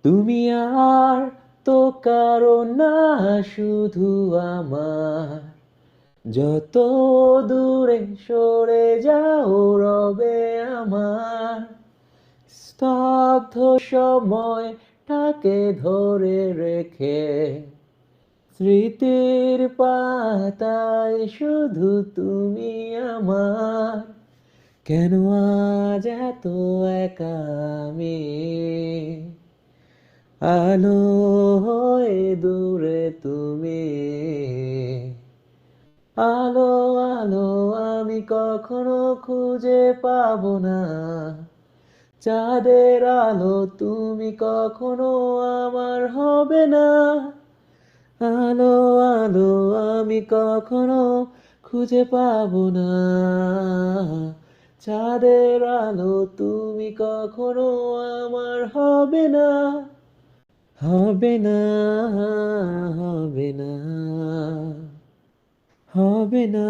তুমি আর তো কারো না, শুধু আমার। যত দূরে সরে যাও রবে আমার। স্তব্ধ সময়টাকে ধরে রেখে স্মৃতির পাতায় শুধু তুমি আমার। কেন আজ এত একা আমি, আলো হয়ে দূরে তুমি। আলো আলো আমি কখনো খুঁজে পাবো না, চাঁদের আলো তুমি কখনো আমার হবে না। আলো আলো আমি কখনো খুঁজে পাবো না, চাঁদের আলো তুমি কখনো আমার হবে না। হবে না, হবে না, হবে না।